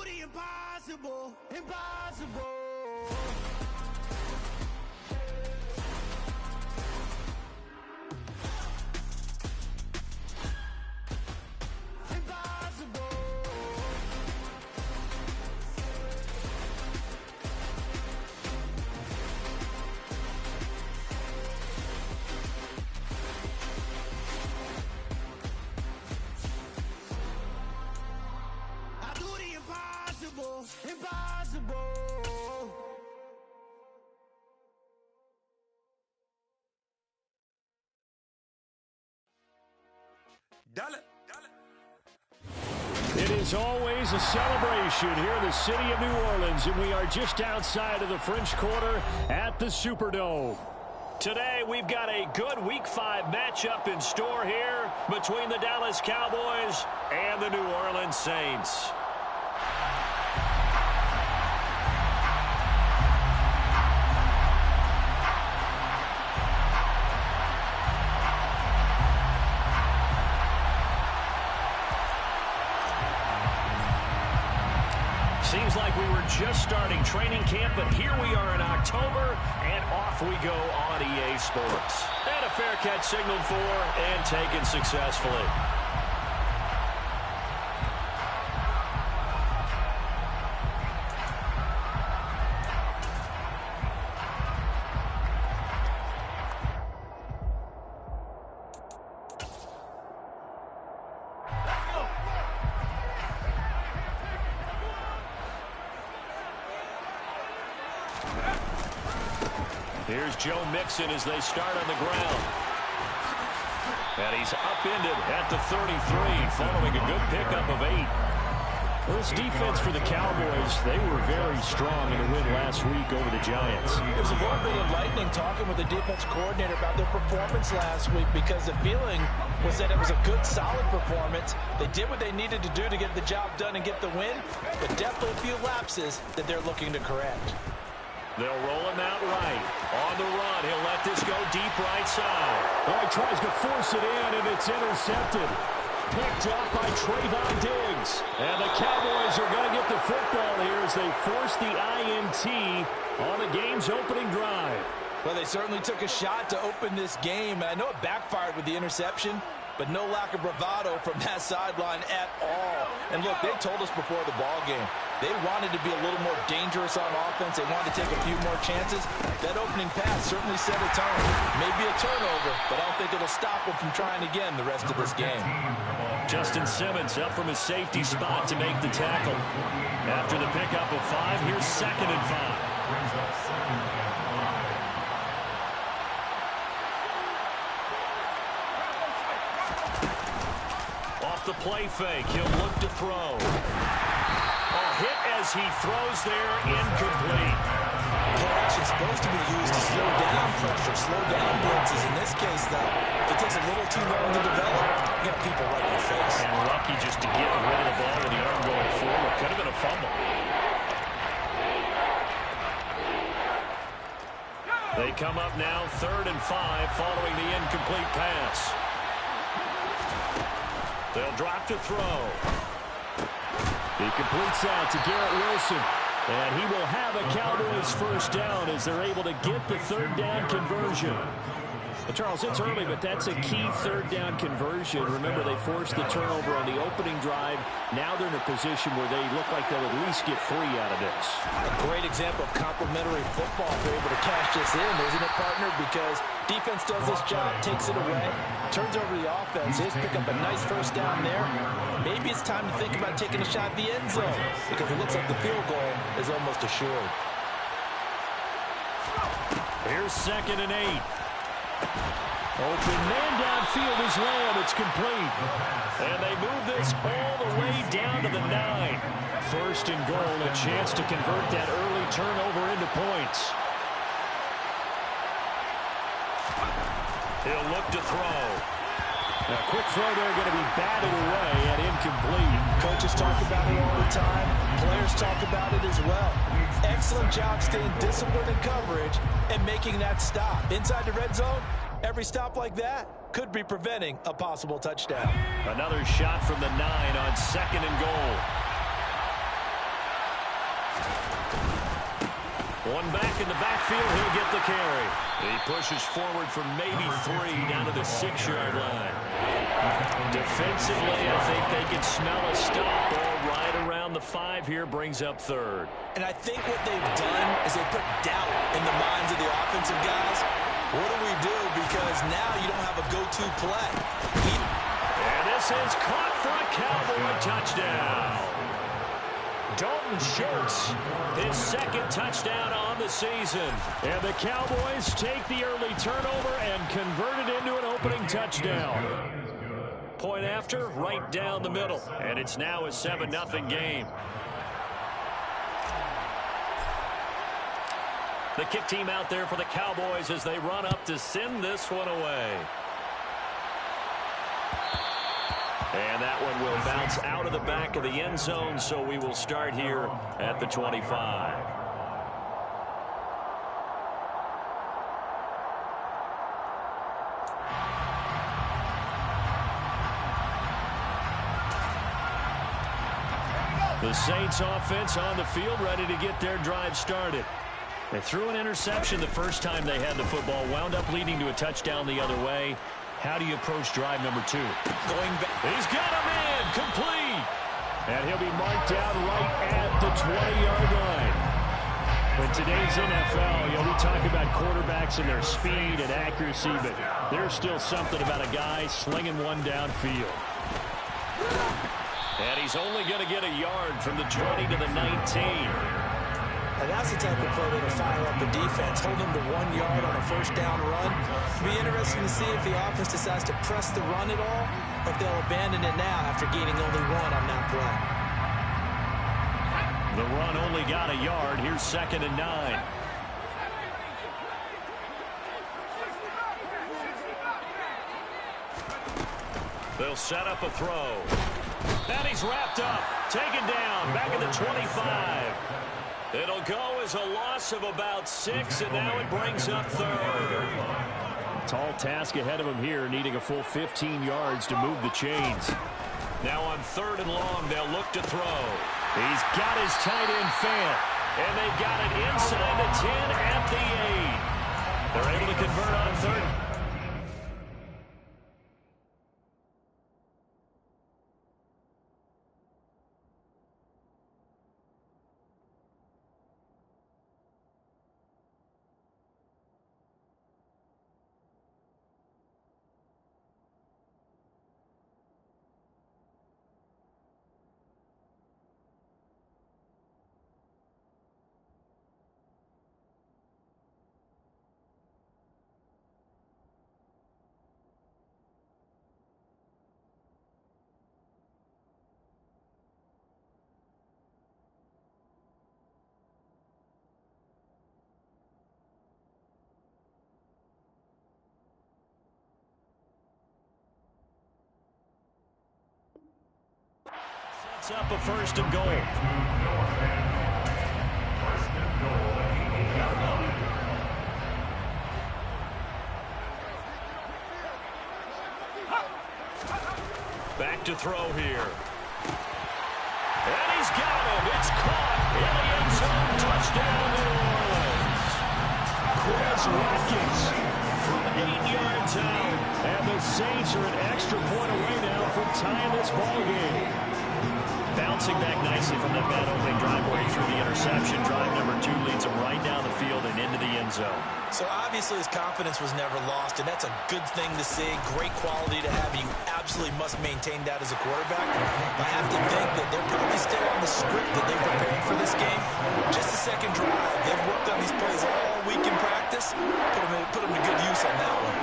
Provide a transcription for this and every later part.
the impossible, impossible. Impossible. It is always a celebration here in the city of New Orleans, and we are just outside of the French Quarter at the Superdome. Today, we've got a good Week 5 matchup in store here between the Dallas Cowboys and the New Orleans Saints. Seems like we were just starting training camp, but here we are in October, and off we go on EA Sports. And a fair catch signaled for and taken successfully. Here's Joe Mixon as they start on the ground. And he's upended at the 33 following a good pickup of 8. Well, this defense for the Cowboys, they were very strong in the win last week over the Giants. It was a little bit enlightening talking with the defense coordinator about their performance last week because the feeling was that it was a good, solid performance. They did what they needed to do to get the job done and get the win, but definitely a few lapses that they're looking to correct. They'll roll him out right. On the run, he'll let this go deep right side. Oh, he tries to force it in, and it's intercepted. Picked up by Trayvon Diggs. And the Cowboys are going to get the football here as they force the INT on the game's opening drive. Well, they certainly took a shot to open this game. And I know it backfired with the interception, but no lack of bravado from that sideline at all. And look, they told us before the ball game, they wanted to be a little more dangerous on offense. They wanted to take a few more chances. That opening pass certainly set a tone. Maybe a turnover, but I don't think it'll stop them from trying again the rest of this game. Justin Simmons up from his safety spot to make the tackle. After the pickup of 5, here's 2nd and 5. The play fake. He'll look to throw. A hit as he throws there, incomplete. Play action is supposed to be used to slow down pressure, slow down blitzes. In this case, though, if it takes a little too long to develop, you got people right in your face. And lucky just to get rid of the ball with the arm going forward. Could have been a fumble. They come up now 3rd and 5 following the incomplete pass. They'll drop to throw. He completes that to Garrett Wilson. And he will have a Cowboys first down as they're able to get the 3rd down conversion. Well, Charles, it's early, but that's a key 3rd down conversion. Remember, they forced the turnover on the opening drive. Now they're in a position where they look like they'll at least get 3 out of this. A great example of complementary football. They're able to cash this in, isn't it, partner? Because defense does this job, takes it away, turns over the offense. They just pick up a nice first down there. Maybe it's time to think about taking a shot at the end zone because it looks like the field goal is almost assured. Here's 2nd and 8. Open man downfield is Lamb. It's complete. And they move this all the way down to the 9. 1st and goal, a chance to convert that early turnover into points. He'll look to throw. A quick throw there going to be batted away and incomplete. Coaches talk about it all the time. Players talk about it as well. Excellent job staying disciplined in coverage and making that stop. Inside the red zone, every stop like that could be preventing a possible touchdown. Another shot from the 9 on 2nd and goal. One back in the backfield, he'll get the carry. He pushes forward for maybe 3 down to the 6-yard line. Defensively, I think they can smell a stop. Ball right around the 5 here, brings up 3rd. And I think what they've done is they put doubt in the minds of the offensive guys. What do we do? Because now you don't have a go-to play. And this is caught for a Cowboy touchdown. Dalton Schultz, his 2nd touchdown on the season. And the Cowboys take the early turnover and convert it into an opening touchdown. Point after, right down the middle. And it's now a 7-0 game. The kick team out there for the Cowboys as they run up to send this one away. And that one will bounce out of the back of the end zone, so we will start here at the 25. The Saints offense on the field, ready to get their drive started. They threw an interception the first time they had the football, wound up leading to a touchdown the other way. How do you approach drive number 2? Going back. He's got him in. Complete. And he'll be marked down right at the 20-yard line. In today's NFL, we talk about quarterbacks and their speed and accuracy, but there's still something about a guy slinging one downfield. And he's only going to get a yard from the 20 to the 19. And that's the type of play that'll fire up the defense. Hold them to 1 yard on a first down run. It'll be interesting to see if the offense decides to press the run at all, or if they'll abandon it now after gaining only 1 on that play. The run only got a yard. Here's 2nd and 9. They'll set up a throw. And he's wrapped up. Taken down. Back at the 25. It'll go as a loss of about 6, and now it brings up 3rd. Tall task ahead of him here, needing a full 15 yards to move the chains. Now on 3rd and long, they'll look to throw. He's got his tight end fan, and they've got it inside the 10 at the 8. They're able to convert on 3rd. Up a 1st and goal. Back to throw here. And he's got him. It's caught in the end zone. Touchdown, New Orleans. Quez Watkins from 8 yards out. And the Saints are an extra point away now from tying this ball game. Bouncing back nicely from that bad opening drive where he threw the interception. Drive number 2 leads him right down the field and into the end zone. So obviously his confidence was never lost, and that's a good thing to see. Great quality to have. You absolutely must maintain that as a quarterback. I have to think that they're probably still on the script that they prepared for this game. Just a second drive. They've worked on these plays all week in practice. Put them to good use on that one.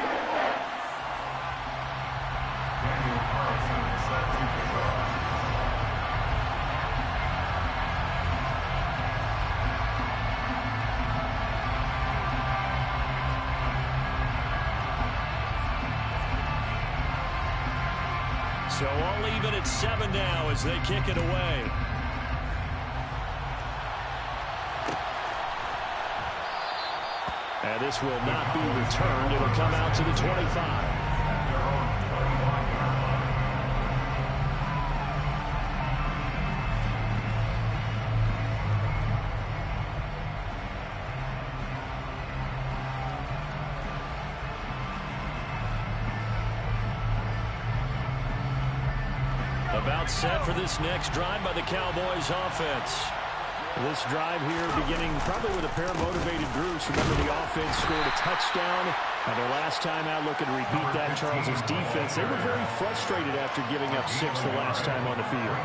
So all even at 7 now as they kick it away. And this will not be returned. It'll come out to the 25. About set for this next drive by the Cowboys offense. This drive here beginning probably with a pair of motivated groups. Remember, the offense scored a touchdown. And their last time out, looking to repeat that, Charles' defense, they were very frustrated after giving up 6 the last time on the field.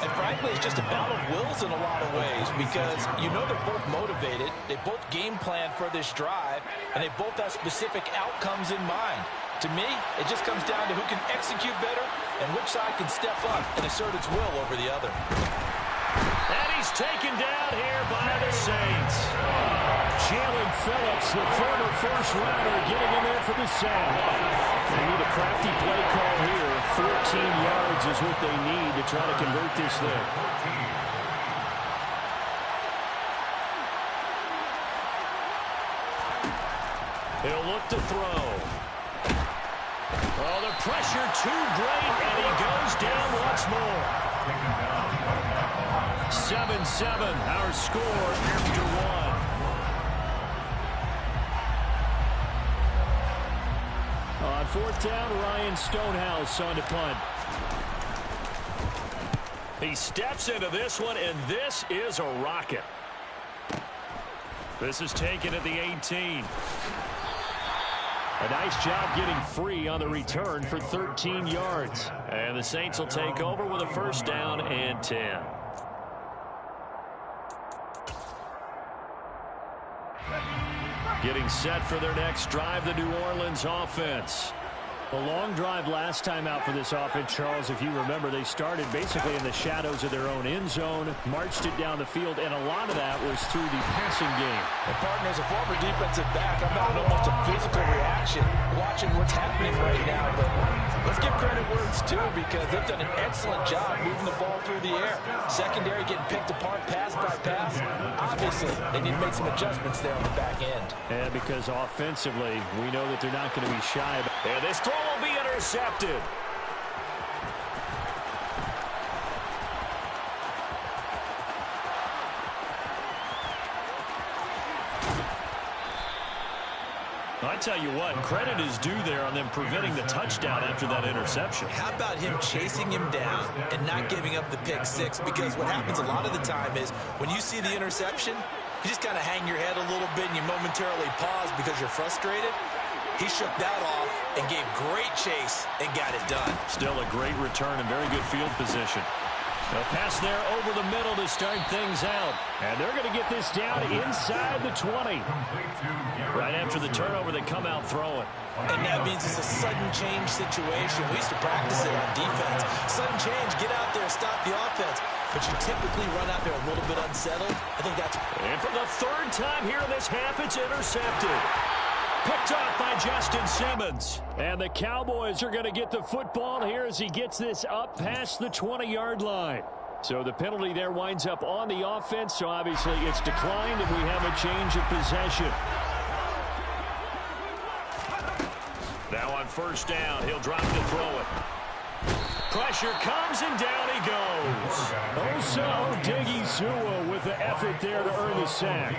And frankly, it's just a battle of wills in a lot of ways because you know they're both motivated. They both game plan for this drive, and they both have specific outcomes in mind. To me, it just comes down to who can execute better and which side can step up and assert its will over the other. And he's taken down here by the Saints. Jalen Phillips, the former first-rounder, getting in there for the sack. They need a crafty play call here. 14 yards is what they need to try to convert this thing. He'll look to throw. Oh, the pressure too great, and he goes down once more. 7-7, our score after one. On fourth down, Ryan Stonehouse on to punt. He steps into this one, and this is a rocket. This is taken at the 18. A nice job getting free on the return for 13 yards. And the Saints will take over with a first down and 10. Getting set for their next drive, the New Orleans offense. A long drive last time out for this offense, Charles. If you remember, they started basically in the shadows of their own end zone, marched it down the field, and a lot of that was through the passing game. And partner, as a former defensive back, I'm having almost a physical reaction watching what's happening right now. But let's give credit where it's due because they've done an excellent job moving the ball through the air. Secondary getting picked apart pass by pass. Obviously, they need to make some adjustments there on the back end. And because offensively, we know that they're not going to be shy. And this throw will be intercepted. I tell you what, credit is due there on them preventing the touchdown after that interception. How about him chasing him down and not giving up the pick six? Because what happens a lot of the time is when you see the interception, you just kind of hang your head a little bit and you momentarily pause because you're frustrated. He shook that off and gave great chase and got it done. Still a great return and very good field position. A pass there over the middle to start things out. And they're going to get this down inside the 20. Right after the turnover, they come out throwing. And that means it's a sudden change situation. We used to practice it on defense. Sudden change, get out there, stop the offense. But you typically run out there a little bit unsettled. I think that's... And for the third time here in this half, it's intercepted. Picked off by Justin Simmons. And the Cowboys are going to get the football here as he gets this up past the 20-yard line. So the penalty there winds up on the offense. So obviously it's declined and we have a change of possession. Now on first down, he'll drop to throw it. Pressure comes and down he goes. Osa Odighizuwa with the effort there to earn the sack.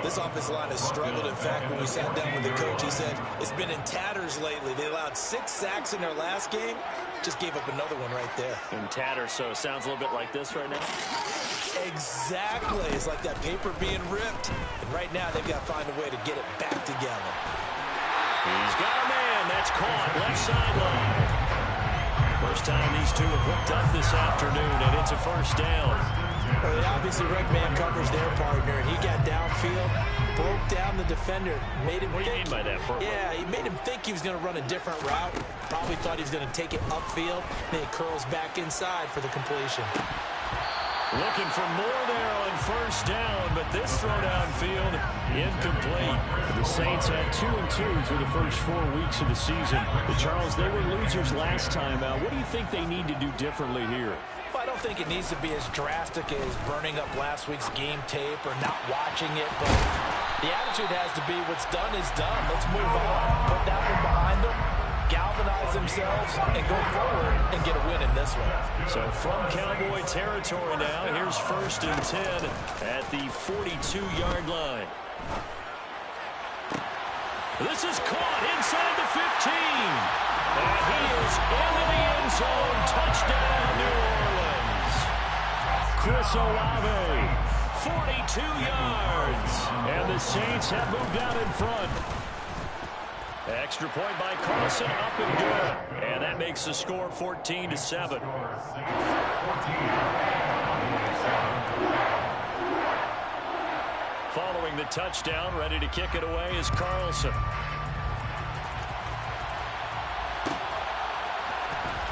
This offensive line has struggled. In fact, when we sat down with the coach, he said it's been in tatters lately. They allowed 6 sacks in their last game. Just gave up another one right there. In tatters, so it sounds a little bit like this right now. Exactly. It's like that paper being ripped. And right now, they've got to find a way to get it back together. He's got a man. That's caught. Left sideline. First time these two have hooked up this afternoon, and it's a first down. Well, obviously, Rick Man covers their partner, and he got downfield, broke down the defender, made him What do you mean by that, Purple? Yeah, he made him think he was going to run a different route. Probably thought he was going to take it upfield. Then he curls back inside for the completion. Looking for more there on first down, but this throw downfield incomplete. The Saints had 2-2 through the first 4 weeks of the season. But Charles, they were losers last time out. What do you think they need to do differently here? Well, I don't think it needs to be as drastic as burning up last week's game tape or not watching it, but the attitude has to be what's done is done. Let's move on. Put that one behind them. Galvanize themselves and go forward and get a win in this one. So from Cowboy territory now, here's first and 10 at the 42-yard line. This is caught inside the 15. And he is into the end zone. Touchdown, New Orleans. Chris Olave, 42 yards. And the Saints have moved out in front. Extra point by Carlson, up and good. And that makes the score 14-7. Following the touchdown, ready to kick it away is Carlson.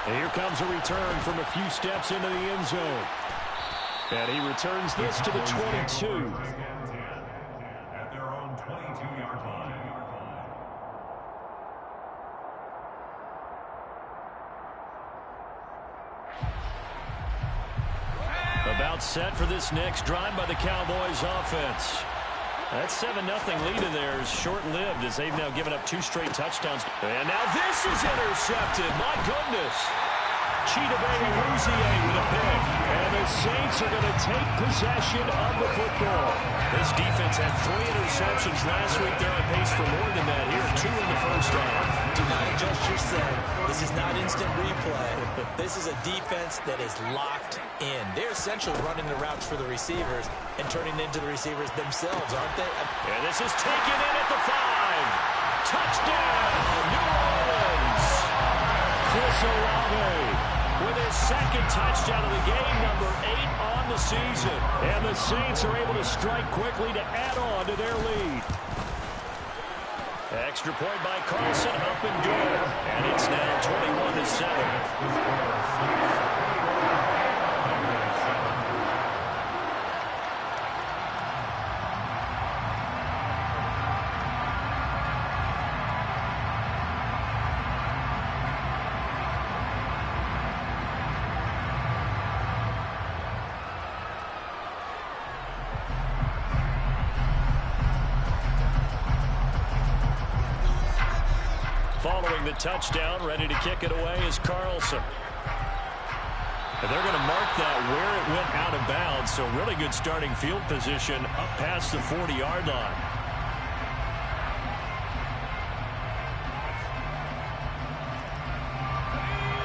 And here comes a return from a few steps into the end zone. And he returns this to the 22. At their own 22-yard line. About set for this next drive by the Cowboys offense. That 7-0 lead of theirs short-lived as they've now given up 2 straight touchdowns. And now this is intercepted. My goodness. Chidobe with a pick. And the Saints are going to take possession of the football. This defense had 3 interceptions last week. They're on pace for more than that here. 2 in the first half. Do not adjust your set. This is not instant replay. This is a defense that is locked in. They're essentially running the routes for the receivers and turning into the receivers themselves, aren't they? And this is taken in at the 5. Touchdown, New Orleans. Chris Olave with his second touchdown of the game, number 8 on the season. And the Saints are able to strike quickly to add on to their lead. Extra point by Carlson, up and good. And it's now 21-7. Following the touchdown, ready to kick it away is Carlson. And they're going to mark that where it went out of bounds, so really good starting field position up past the 40-yard line.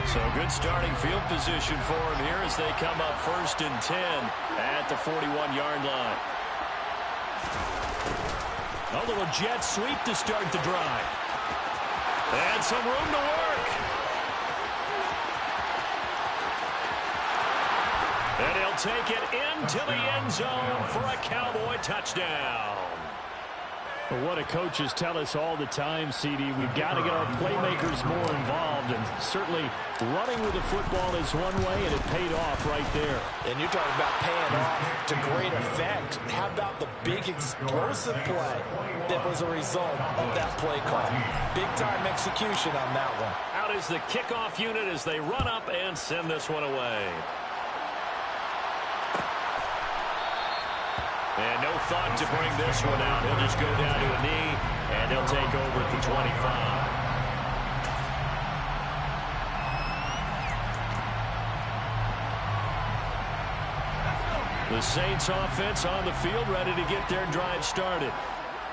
So good starting field position for him here as they come up 1st and 10 at the 41-yard line. A little jet sweep to start the drive. And some room to work. And he'll take it into the end zone for a Cowboy touchdown. Well, what do coaches tell us all the time, CD? We've got to get our playmakers more involved, and certainly running with the football is one way, and it paid off right there. And you're talking about paying off to great effect. How about the big explosive play that was a result of that play call? Big-time execution on that one. Out is the kickoff unit as they run up and send this one away. And no thought to bring this one out. He'll just go down to a knee, and they'll take over at the 25. The Saints offense on the field, ready to get their drive started.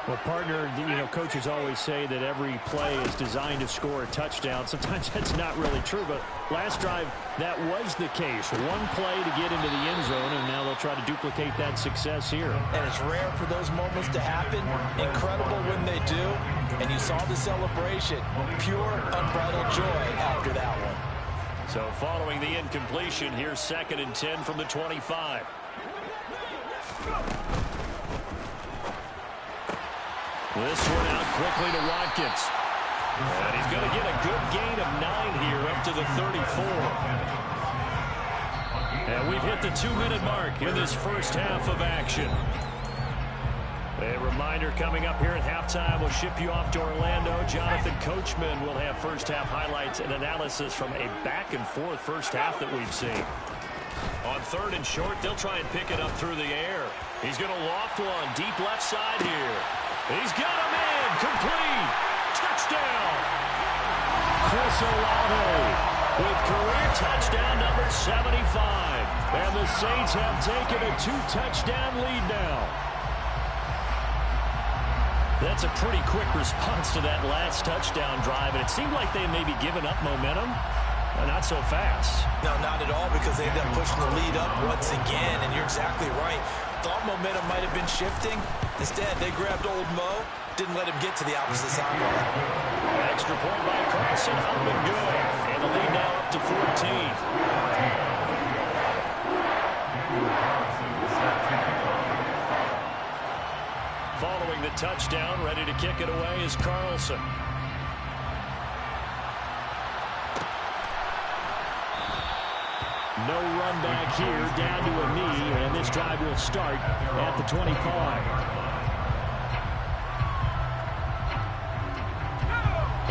Well, partner, coaches always say that every play is designed to score a touchdown. Sometimes that's not really true, but last drive, that was the case. One play to get into the end zone, and now they'll try to duplicate that success here. And it's rare for those moments to happen. Incredible when they do. And you saw the celebration. Pure, unbridled joy after that one. So following the incompletion, here's 2nd and 10 from the 25. This one out quickly to Watkins. And he's going to get a good gain of 9 here up to the 34. And we've hit the 2-minute mark in this first half of action. A reminder coming up here at halftime, we'll ship you off to Orlando. Jonathan Coachman will have first half highlights and analysis from a back-and-forth first half that we've seen. On 3rd and short, they'll try and pick it up through the air. He's going to loft one deep left side here. He's got him in. Complete. Touchdown. Chris Olave with career touchdown number 75. And the Saints have taken a 2-touchdown lead now. That's a pretty quick response to that last touchdown drive, and it seemed like they may be giving up momentum. Not so fast. No, not at all, because they ended up pushing the lead up once again, and you're exactly right. Thought momentum might have been shifting. Instead, they grabbed old Mo, didn't let him get to the opposite sideline. Extra point by Carlson, up and good. And the lead now up to 14. Following the touchdown, ready to kick it away is Carlson. No run back here, down to a knee, and this drive will start at the 25.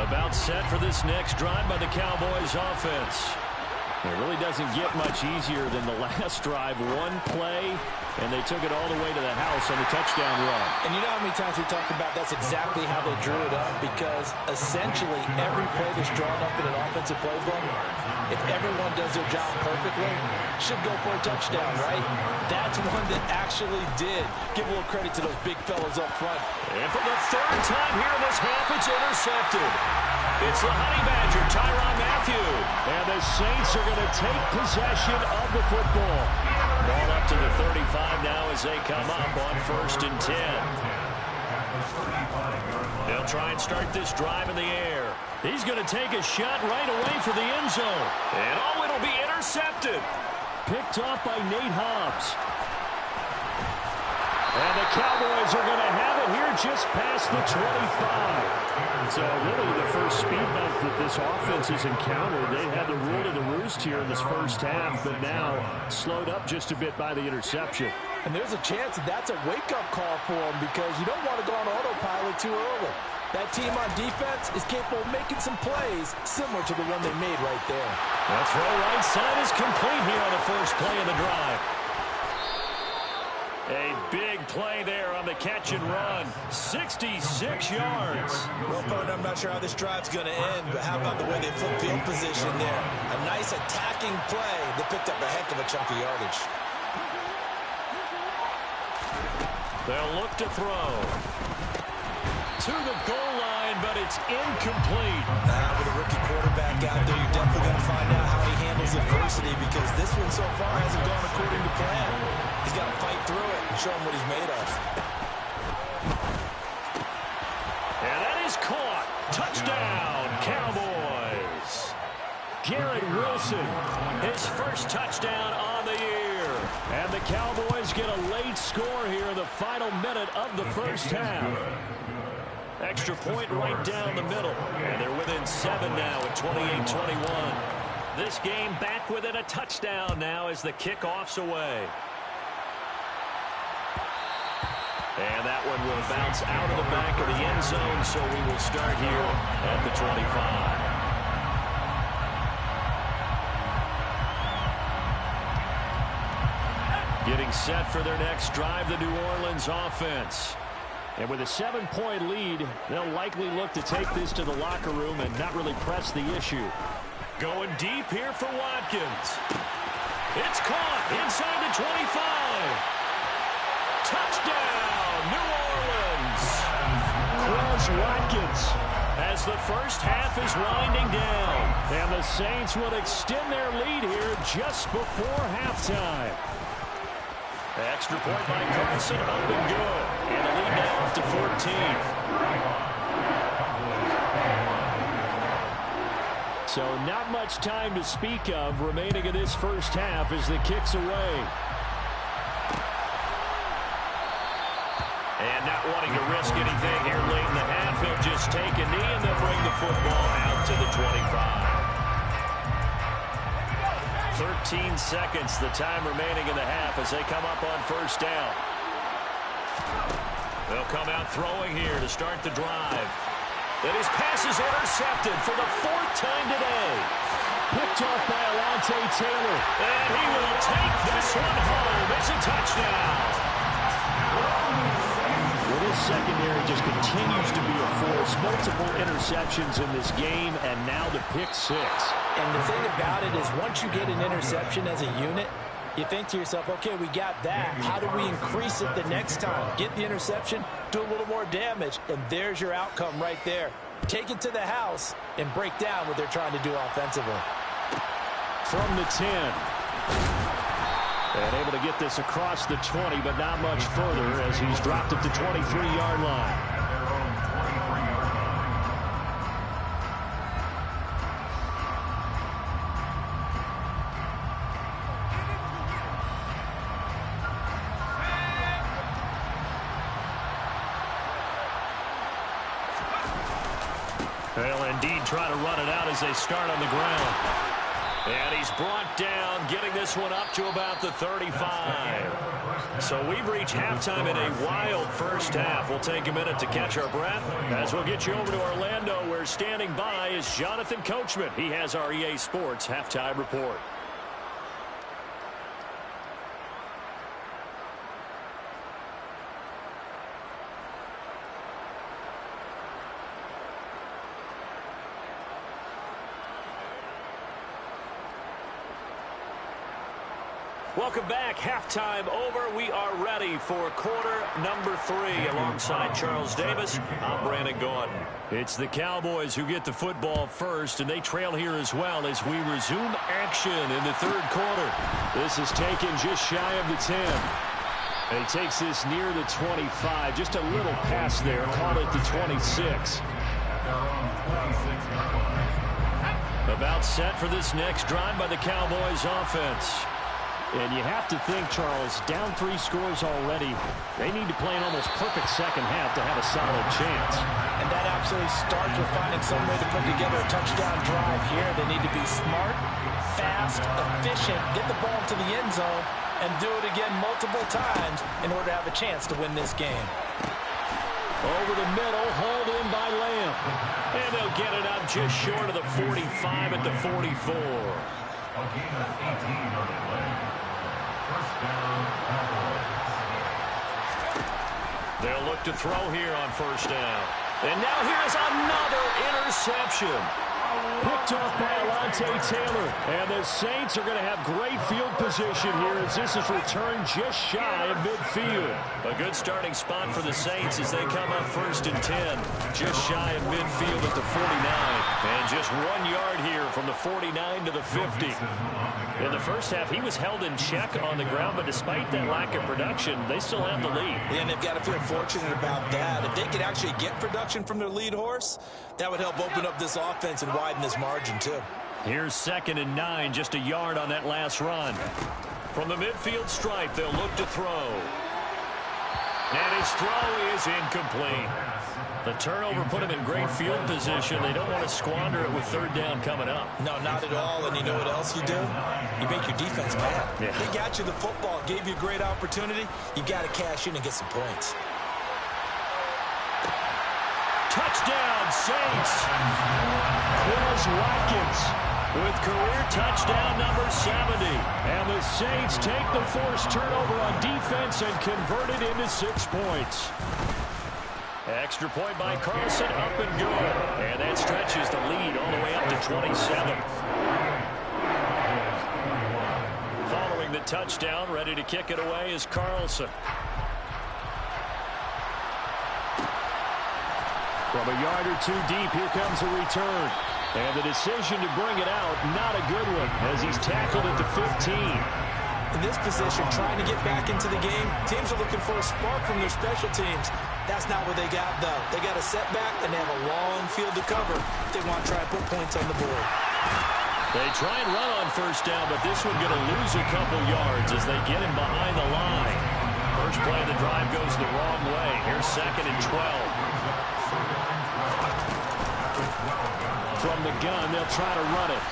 About set for this next drive by the Cowboys offense. It really doesn't get much easier than the last drive. One play, and they took it all the way to the house on the touchdown run. And you know how many times we talked about that's exactly how they drew it up, because essentially every play that's drawn up in an offensive playbook, if everyone does their job perfectly, should go for a touchdown, right? That's one that actually did. Give a little credit to those big fellas up front. And for the third time here in this half, it's intercepted. It's the Honey Badger, Tyrann Mathieu. And the Saints are going to take possession of the football. Ball up to the 35 now as they come up on 1st and 10. They'll try and start this drive in the air. He's going to take a shot right away for the end zone. And oh, it'll be intercepted. Picked off by Nate Hobbs. And the Cowboys are going to have it here just past the 25. So really the first speed bump that this offense has encountered. They had the rule of the roost here in this first half, but now slowed up just a bit by the interception. And there's a chance that that's a wake-up call for them, because you don't want to go on autopilot too early. That team on defense is capable of making some plays similar to the one they made right there. The throw right side is complete here on the first play of the drive. A big play there on the catch and run. 66 yards. Well, partner, I'm not sure how this drive's going to end, but how about the way they flipped field position there? A nice attacking play that picked up a heck of a chunk of yardage. They'll look to throw. To the goal line, but it's incomplete. With a rookie quarterback out there, you're definitely going to find out how he handles adversity, because this one so far hasn't gone according to plan. He's got to fight through it and show him what he's made of. And that is caught. Touchdown, Cowboys. Garrett Wilson, his first touchdown on the year. And the Cowboys get a late score here in the final minute of the first half. Extra point right down the middle. And they're within 7 now at 28-21. This game back within a touchdown now as the kickoff's away. And that one will bounce out of the back of the end zone, so we will start here at the 25. Getting set for their next drive, the New Orleans offense. And with a 7-point lead, they'll likely look to take this to the locker room and not really press the issue. Going deep here for Watkins. It's caught inside the 25. Touchdown, New Orleans. Quez Watkins as the first half is winding down. And the Saints will extend their lead here just before halftime. Extra point by Carlson, up and good. And a lead now up to 14. So not much time to speak of remaining in this first half as the kick's away. And not wanting to risk anything here late in the half, he'll just take a knee and they'll bring the football out to the 25. 13 seconds, the time remaining in the half as they come up on first down. They'll come out throwing here to start the drive. And his pass is intercepted for the 4th time today. Picked off by Alontae Taylor. And he will take this one home. It's a touchdown. Well, this secondary just continues to be a force. Multiple interceptions in this game, and now the pick 6. And the thing about it is, once you get an interception as a unit, you think to yourself, okay, we got that. How do we increase it the next time? Get the interception, do a little more damage, and there's your outcome right there. Take it to the house and break down what they're trying to do offensively. from the 10. And able to get this across the 20, but not much further as he's dropped at the 23-yard line. They'll indeed try to run it out as they start on the ground. And he's brought down, getting this one up to about the 35. So we've reached halftime in a wild first half. We'll take a minute to catch our breath as we'll get you over to Orlando, where standing by is Jonathan Coachman. He has our EA Sports halftime report. Welcome back. Halftime over. We are ready for quarter number 3. Alongside Charles Davis, I'm Brandon Gaudin. It's the Cowboys who get the football first, and they trail here as well as we resume action in the third quarter. This is taken just shy of the 10. And he takes this near the 25. Just a little pass there. Call it the 26. About set for this next drive by the Cowboys offense. And you have to think, Charles, down 3 scores already. They need to play an almost perfect second half to have a solid chance. And that absolutely starts with finding some way to put together a touchdown drive here. They need to be smart, fast, efficient, get the ball to the end zone, and do it again multiple times in order to have a chance to win this game. Over the middle, hauled in by Lamb. And they'll get it up just short of the 45 at the 44. A gain of 18 on the play. First down, Cowboys. They'll look to throw here on first down. And now here's another interception. Picked off by Alontae Taylor. And the Saints are going to have great field position here as this is returned just shy of midfield. A good starting spot for the Saints as they come up first and 10. Just shy of midfield at the 49. And just 1 yard here from the 49 to the 50. In the first half, he was held in check on the ground, but despite that lack of production, they still have the lead. Yeah, and they've got to feel fortunate about that. If they could actually get production from their lead horse, that would help open up this offense and widen this margin, too. Here's 2nd and 9, just a yard on that last run. From the midfield stripe, they'll look to throw. And his throw is incomplete. The turnover put him in great field position. They don't want to squander it with third down coming up. No, not at all. And you know what else you do? You make your defense mad. Yeah. They got you the football, gave you a great opportunity. You got to cash in and get some points. Touchdown, Saints. Quez Watkins with career touchdown number 70. And the Saints take the forced turnover on defense and convert it into 6 points. Extra point by Carlson, up and good. And that stretches the lead all the way up to 27. Following the touchdown, ready to kick it away is Carlson. From a yard or 2 deep, here comes a return. And the decision to bring it out, not a good one, as he's tackled at the 15. In this position, trying to get back into the game, teams are looking for a spark from their special teams. That's not what they got, though. They got a setback, and they have a long field to cover if they want to try and put points on the board. They try and run on first down, but this one going to lose a couple yards as they get him behind the line. First play of the drive goes the wrong way. Here's 2nd and 12. From the gun, they'll try to run it.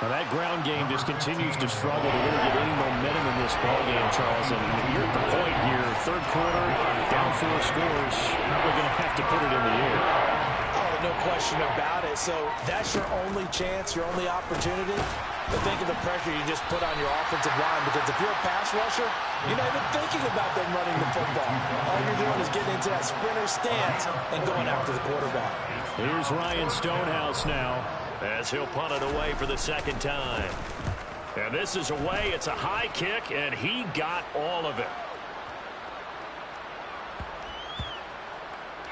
Now that ground game just continues to struggle to really get any momentum in this ballgame, Charles. And you're at the point here, third quarter, down 4 scores. Probably going to have to put it in the air. Oh, no question about it. So that's your only chance, your only opportunity. But think of the pressure you just put on your offensive line, because if you're a pass rusher, you're not even thinking about them running the football. All you're doing is getting into that sprinter stance and going after the quarterback. Here's Ryan Stonehouse now, as he'll punt it away for the 2nd time. And this is away. It's a high kick, and he got all of it.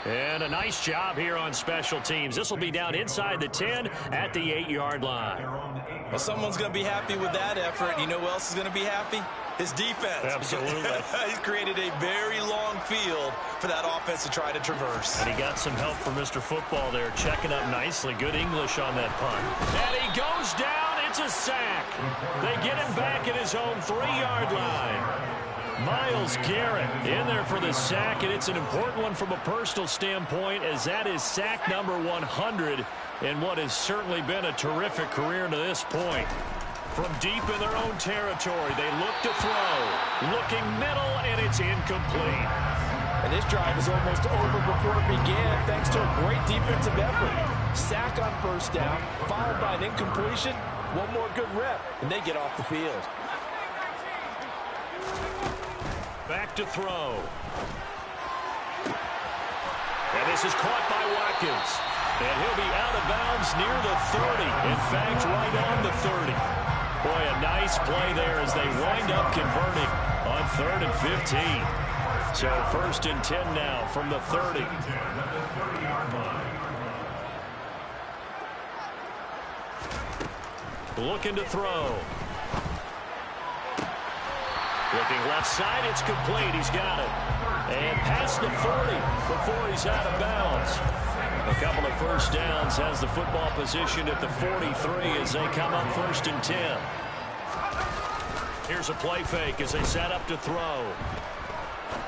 And a nice job here on special teams. This will be down inside the 10 at the 8-yard line. Well, someone's going to be happy with that effort. You know who else is going to be happy? His defense. Absolutely. He's created a very long field for that offense to try to traverse. And he got some help from Mr. Football there, checking up nicely. Good English on that punt. And he goes down. It's a sack. They get him back at his own 3-yard line. Myles Garrett in there for the sack, and it's an important one from a personal standpoint, as that is sack number 100 in what has certainly been a terrific career to this point. From deep in their own territory, they look to throw. Looking middle, and it's incomplete. And this drive is almost over before it began, thanks to a great defensive effort. Sack on first down, followed by an incompletion. One more good rep, and they get off the field. Back to throw. And this is caught by Watkins. And he'll be out of bounds near the 30. In fact, right on the 30. Boy, a nice play there as they wind up converting on 3rd and 15. So 1st and 10 now from the 30. Looking to throw. Looking left side, it's complete. He's got it. And past the 40 before he's out of bounds. A couple of first downs, has the football position at the 43 as they come up 1st and 10. Here's a play fake as they set up to throw.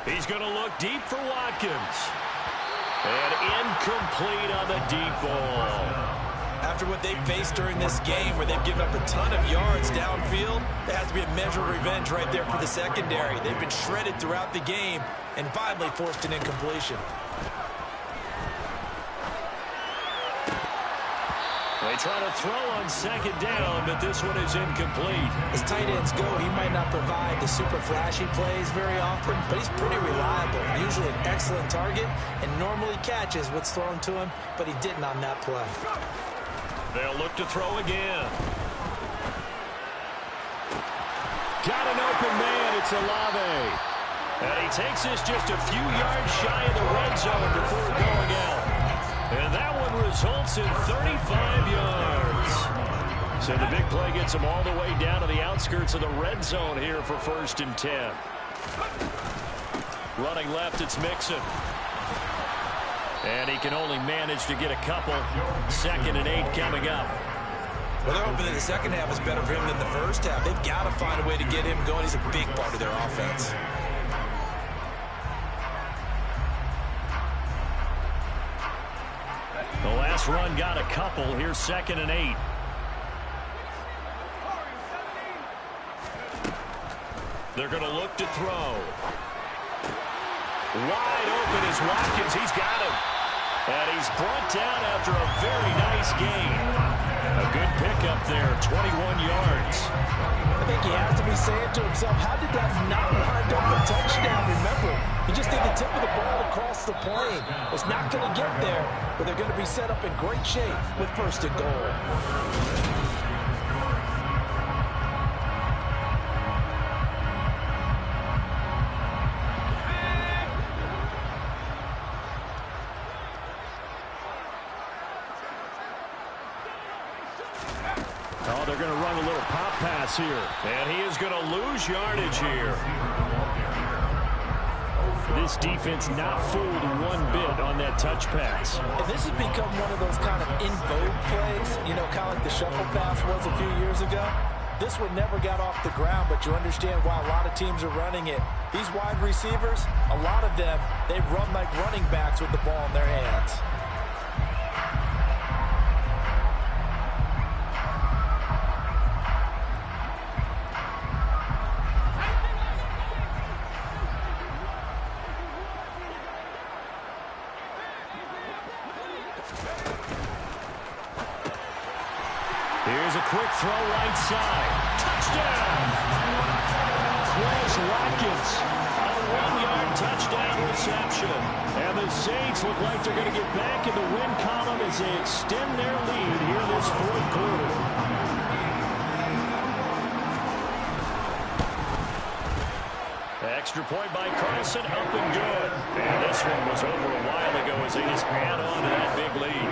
He's going to look deep for Watkins. And incomplete on the deep ball. After what they've faced during this game, where they've given up a ton of yards downfield, there has to be a measure of revenge right there for the secondary. They've been shredded throughout the game and finally forced an incompletion. They try to throw on 2nd down, but this one is incomplete. As tight ends go, he might not provide the super flashy plays very often, but he's pretty reliable. Usually an excellent target and normally catches what's thrown to him, but he didn't on that play. They'll look to throw again. Got an open man. It's Olave. And he takes this just a few yards shy of the red zone before going out. And that one results in 35 yards. So the big play gets him all the way down to the outskirts of the red zone here for 1st and 10. Running left, it's Mixon. And he can only manage to get a couple. 2nd and 8 coming up. Well, they're hoping that the second half is better for him than the first half. They've got to find a way to get him going. He's a big part of their offense. The last run got a couple. Here's 2nd and 8. They're going to look to throw. Wide open is Watkins. He's got him. And he's brought down after a very nice gain. A good pickup there, 21 yards. I think he has to be saying to himself, how did that not wind up a touchdown? Remember, he just did the tip of the ball across the plane. It's not going to get there, but they're going to be set up in great shape with 1st and goal. Oh, they're going to run a little pop pass here. And he is going to lose yardage here. This defense not fooled one bit on that touch pass. And this has become one of those kind of in vogue plays, you know, kind of like the shuffle pass was a few years ago. This one never got off the ground, but you understand why a lot of teams are running it. These wide receivers, a lot of them, they run like running backs with the ball in their hands. Here's a quick throw right side. Touchdown! Quez Watkins, a 1-yard touchdown reception. And the Saints look like they're going to get back in the win column as they extend their lead here this 4th quarter. Extra point by Carlson, up and good. And this one was over a while ago as they just add on to that big lead.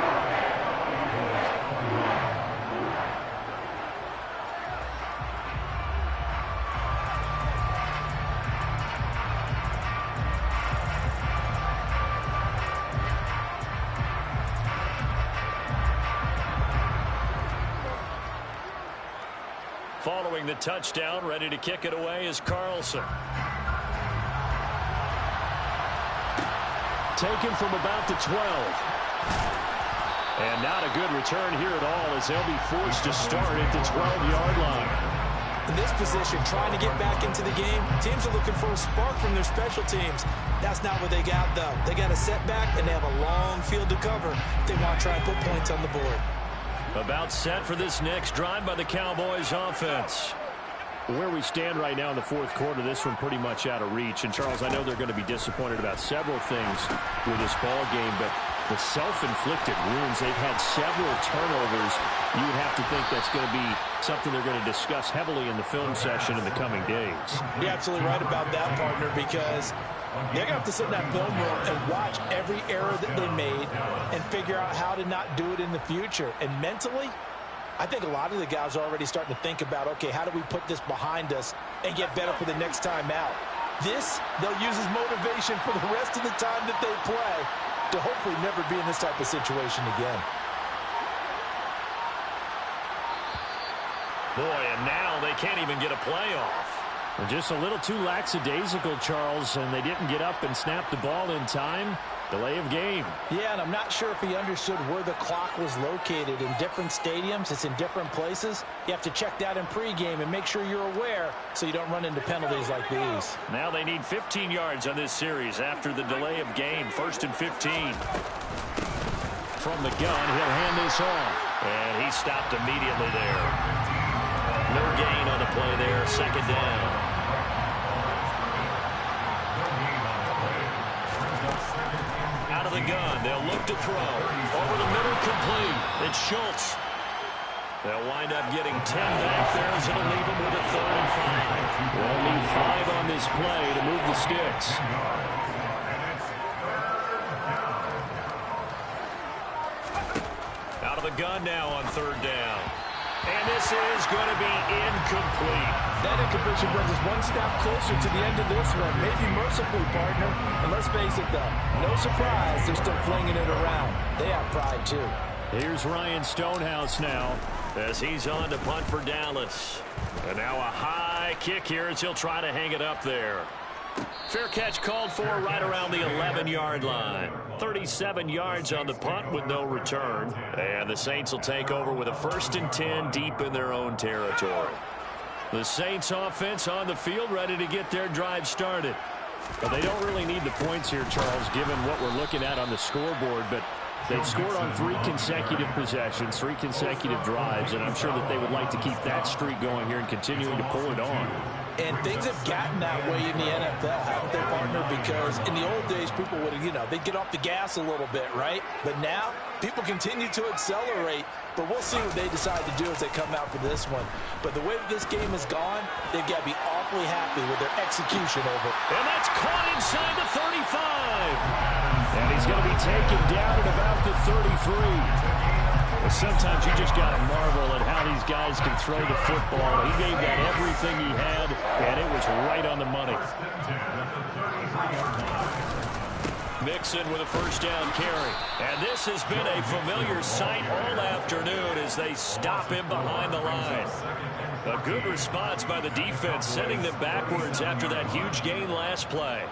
Following the touchdown, ready to kick it away is Carlson. Taken from about the 12. And not a good return here at all as they'll be forced to start at the 12-yard line. In this position, trying to get back into the game, teams are looking for a spark from their special teams. That's not what they got, though. They got a setback, and they have a long field to cover if they want to try and put points on the board. About set for this next drive by the Cowboys offense. Where we stand right now in the fourth quarter, this one pretty much out of reach. And, Charles, I know they're going to be disappointed about several things with this ball game, but the self-inflicted wounds, they've had several turnovers. You would have to think that's going to be something they're going to discuss heavily in the film session in the coming days. You're absolutely right about that, partner, because they're going to have to sit in that film room and watch every error that they made and figure out how to not do it in the future. And mentally, I think a lot of the guys are already starting to think about, okay, how do we put this behind us and get better for the next time out? This, they'll use as motivation for the rest of the time that they play to hopefully never be in this type of situation again. Boy, and now they can't even get a playoff. Just a little too lackadaisical, Charles, and they didn't get up and snap the ball in time. Delay of game. Yeah, and I'm not sure if he understood where the clock was located. In different stadiums, it's in different places. You have to check that in pregame and make sure you're aware so you don't run into penalties like these. Now they need 15 yards on this series after the delay of game. 1st and 15. From the gun, he'll hand this off. And he stopped immediately there. No gain on the play there. 2nd down. Out of the gun, they'll look to throw. Over the middle, complete. It's Schultz. They'll wind up getting 10 back there as it'll leave them with a 3rd and 5. They'll need 5 on this play to move the sticks. Out of the gun now on 3rd down. And this is going to be incomplete. That incompletion brings us one step closer to the end of this one. Maybe mercifully, partner. And let's face it, though, no surprise, they're still flinging it around. They have pride, too. Here's Ryan Stonehouse now as he's on to punt for Dallas. And now a high kick here as he'll try to hang it up there. Fair catch called for right around the 11-yard line. 37 yards on the punt with no return. And the Saints will take over with a 1st and 10 deep in their own territory. The Saints offense on the field ready to get their drive started. But they don't really need the points here, Charles, given what we're looking at on the scoreboard. But they've scored on 3 consecutive possessions, 3 consecutive drives, and I'm sure that they would like to keep that streak going here and continuing to pull it on. And things have gotten that way in the NFL, haven't they, partner? Because in the old days, people would, they'd get off the gas a little bit, right? But now, people continue to accelerate. But we'll see what they decide to do as they come out for this one. But the way that this game has gone, they've got to be awfully happy with their execution over. And that's caught inside the 35. And he's going to be taken down at about the 33. Sometimes you just got to marvel at how these guys can throw the football. He gave that everything he had, and it was right on the money. Mixon with a 1st down carry. And this has been a familiar sight all afternoon as they stop him behind the line. A good response by the defense, sending them backwards after that huge gain last play.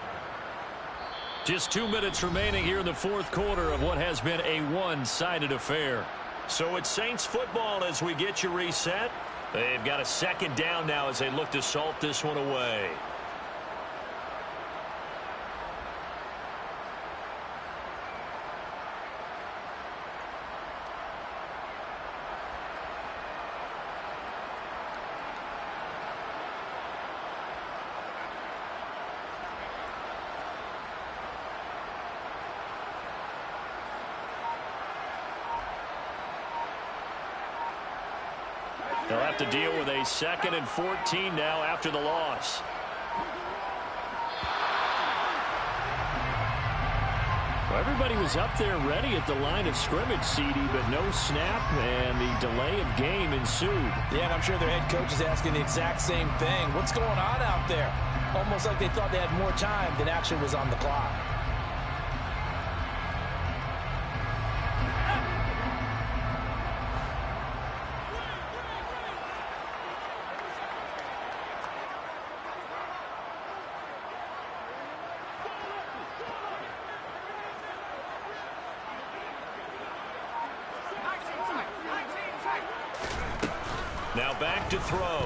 Just 2 minutes remaining here in the fourth quarter of what has been a one-sided affair. So it's Saints football as we get you reset. They've got a 2nd down now as they look to salt this one away. They'll have to deal with a 2nd and 14 now after the loss. Everybody was up there ready at the line of scrimmage, CD, but no snap, and the delay of game ensued. Yeah, and I'm sure their head coach is asking the exact same thing. What's going on out there? Almost like they thought they had more time than actually was on the clock. Now back to throw.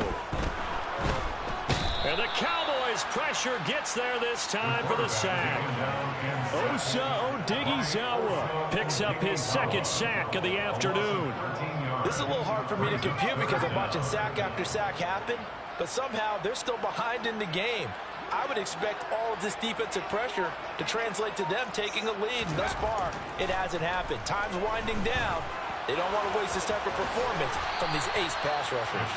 And the Cowboys' pressure gets there this time for the sack. Osa Odighizuwa picks up his second sack of the afternoon. This is a little hard for me to compute because I'm watching sack after sack happen, but somehow they're still behind in the game. I would expect all of this defensive pressure to translate to them taking a lead, and thus far, it hasn't happened. Time's winding down. They don't want to waste this type of performance from these ace pass rushers.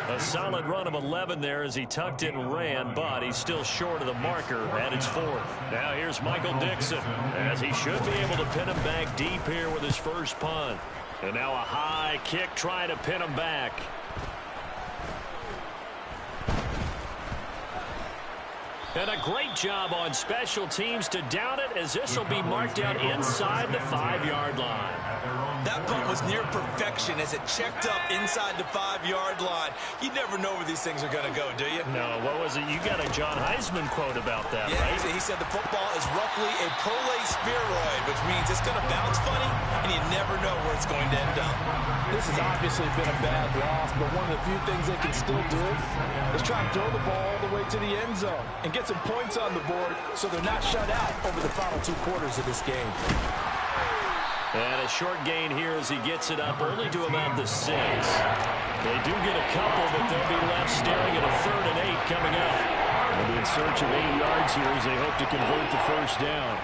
A solid run of 11 there as he tucked it and ran, but he's still short of the marker at its fourth. Now here's Michael Dixon, as he should be able to pin him back deep here with his first punt. And now a high kick trying to pin him back. And a great job on special teams to down it, as this will be marked out inside the 5-yard line. That punt was near perfection as it checked up inside the 5-yard line. You never know where these things are going to go, do you? No, what was it? You got a John Heisman quote about that, yeah, right? He said the football is roughly a prolate spheroid, which means it's going to bounce funny, and you never know where it's going to end up. This has obviously been a bad loss, but one of the few things they can still do is try and throw the ball all the way to the end zone and get some points on the board so they're not shut out over the final 2 quarters of this game. And a short gain here as he gets it up only to about the 6. They do get a couple, but they'll be left staring at a 3rd and 8 coming up. They'll be in search of 8 yards here as they hope to convert the first down.